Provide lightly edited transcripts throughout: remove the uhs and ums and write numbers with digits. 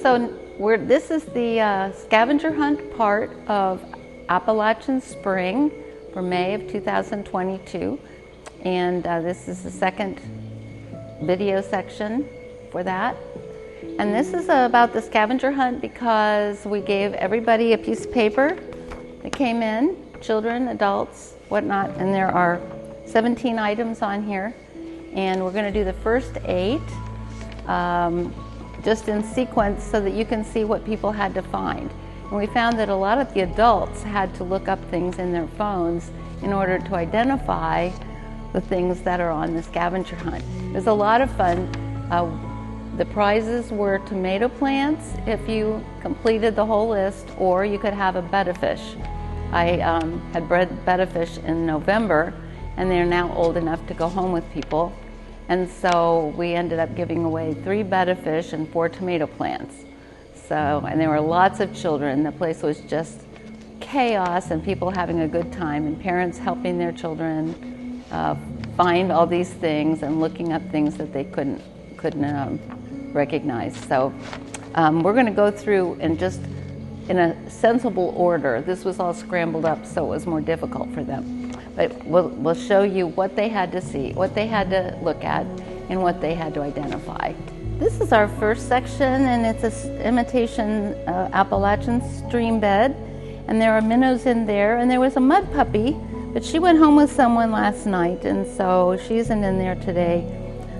So this is the scavenger hunt part of Appalachian Spring for May of 2022. And this is the second video section for that. And this is about the scavenger hunt because we gave everybody a piece of paper that came in, children, adults, whatnot, and there are 17 items on here. And we're going to do the first 8 just in sequence so that you can see what people had to find. And we found that a lot of the adults had to look up things in their phones in order to identify the things that are on the scavenger hunt. It was a lot of fun. The prizes were tomato plants if you completed the whole list, or you could have a betta fish. I had bred betta fish in November, and they're now old enough to go home with people. And so we ended up giving away 3 betta fish and 4 tomato plants. And there were lots of children. The place was just chaos and people having a good time and parents helping their children find all these things and looking up things that they couldn't recognize. So we're going to go through and just in a sensible order. This was all scrambled up, so it was more difficult for them. But we'll show you what they had to see, what they had to look at, and what they had to identify. This is our first section, and it's an imitation Appalachian stream bed. And there are minnows in there, and there was a mud puppy, but she went home with someone last night, and so she isn't in there today.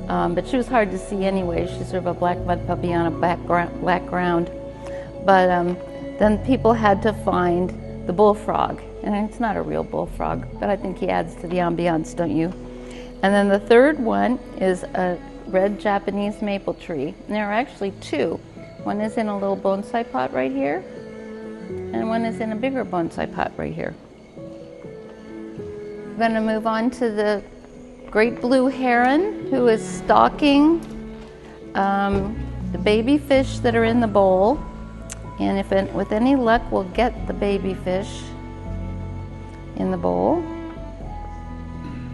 But she was hard to see anyway. She's sort of a black mud puppy on a black ground. But then people had to find the bullfrog. And it's not a real bullfrog, but I think he adds to the ambiance, don't you? And then the third one is a red Japanese maple tree. And there are actually 2. One is in a little bonsai pot right here, and one is in a bigger bonsai pot right here. We're going to move on to the great blue heron, who is stalking the baby fish that are in the bowl. And if with any luck, we'll get the baby fish in the bowl.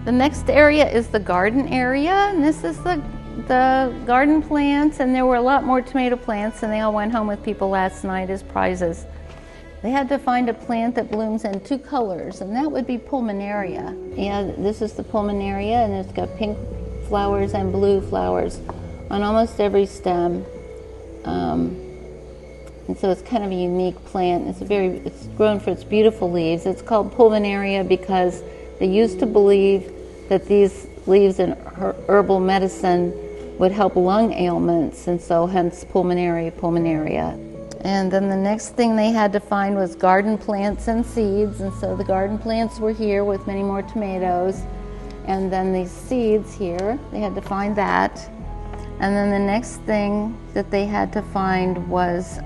The next area is the garden area, and this is the garden plants, and there were a lot more tomato plants, and they all went home with people last night as prizes. They had to find a plant that blooms in 2 colors, and that would be pulmonaria. Yeah, this is the pulmonaria, and it's got pink flowers and blue flowers on almost every stem. And so it's kind of a unique plant. It's grown for its beautiful leaves. It's called pulmonaria because they used to believe that these leaves in herbal medicine would help lung ailments, and so hence pulmonaria. And then the next thing they had to find was garden plants and seeds, and so the garden plants were here with many more tomatoes. And then these seeds here, they had to find that. And then the next thing that they had to find was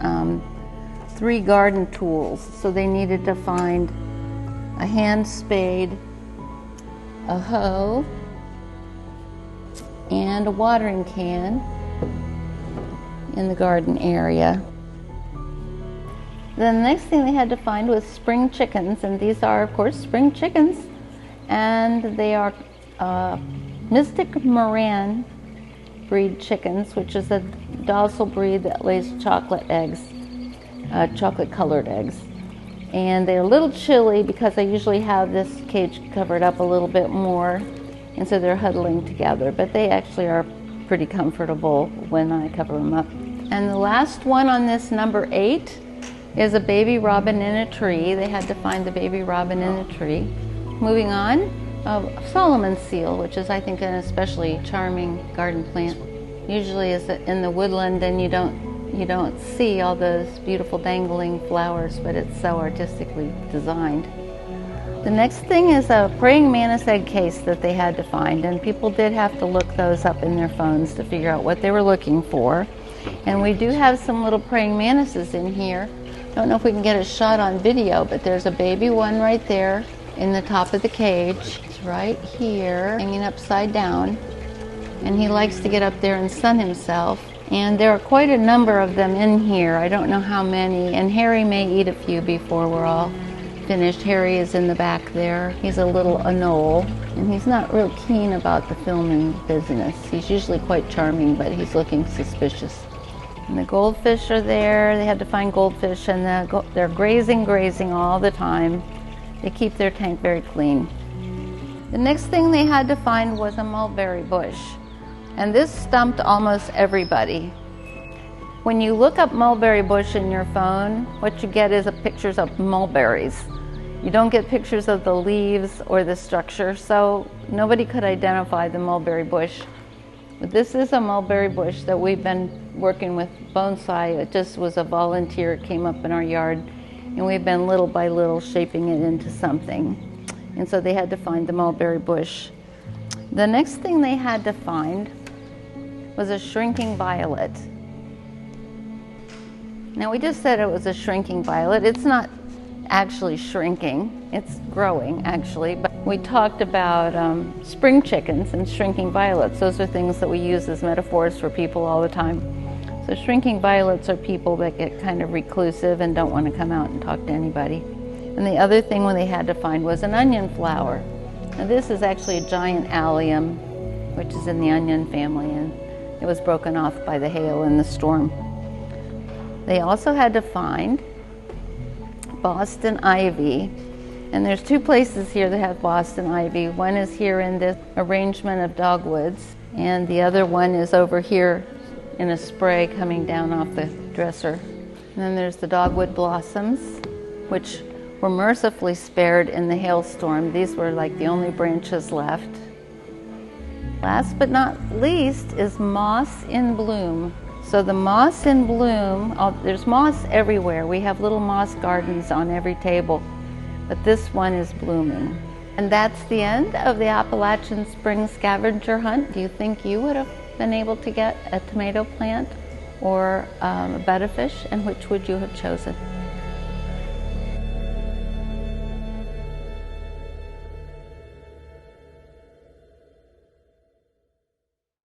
3 garden tools. So they needed to find a hand spade, a hoe, and a watering can in the garden area. Then the next thing they had to find was spring chickens, and these are, of course, spring chickens. And they are Mystic Moran breed chickens, which is a docile breed that lays chocolate eggs, chocolate-colored eggs. And they're a little chilly because I usually have this cage covered up a little bit more, and so they're huddling together. But they actually are pretty comfortable when I cover them up. And the last one on this, number 8, is a baby robin in a tree. They had to find the baby robin in a tree. Moving on. Solomon's seal, which is, I think, an especially charming garden plant. Usually is in the woodland, and you don't see all those beautiful dangling flowers, but it's so artistically designed. The next thing is a praying mantis egg case that they had to find, and people did have to look those up in their phones to figure out what they were looking for. And we do have some little praying mantises in here. Don't know if we can get a shot on video, but there's a baby one right there in the top of the cage. It's right here, hanging upside down. And he likes to get up there and sun himself. And there are quite a number of them in here. I don't know how many. And Harry may eat a few before we're all finished. Harry is in the back there. He's a little anole, and he's not real keen about the filming business. He's usually quite charming, but he's looking suspicious. And the goldfish are there. They had to find goldfish, and they're grazing all the time. They keep their tank very clean. The next thing they had to find was a mulberry bush. And this stumped almost everybody. When you look up mulberry bush in your phone, what you get is pictures of mulberries. You don't get pictures of the leaves or the structure, so nobody could identify the mulberry bush. But this is a mulberry bush that we've been working with bonsai. It just was a volunteer, it came up in our yard, and we've been little by little shaping it into something. And so they had to find the mulberry bush. The next thing they had to find was a shrinking violet. Now we just said it was a shrinking violet. It's not actually shrinking, it's growing actually. But we talked about spring chickens and shrinking violets. Those are things that we use as metaphors for people all the time. So shrinking violets are people that get kind of reclusive and don't want to come out and talk to anybody. And the other thing they had to find was an onion flower. Now this is actually a giant allium, which is in the onion family, and it was broken off by the hail and the storm. They also had to find Boston ivy, and there's two places here that have Boston ivy. One is here in this arrangement of dogwoods, and the other one is over here in a spray coming down off the dresser. And then there's the dogwood blossoms, which were mercifully spared in the hailstorm. These were like the only branches left. Last but not least is moss in bloom. So the moss in bloom, there's moss everywhere. We have little moss gardens on every table, but this one is blooming. And that's the end of the Appalachian Spring Scavenger Hunt. Do you think you would have been able to get a tomato plant or a betta fish, and which would you have chosen?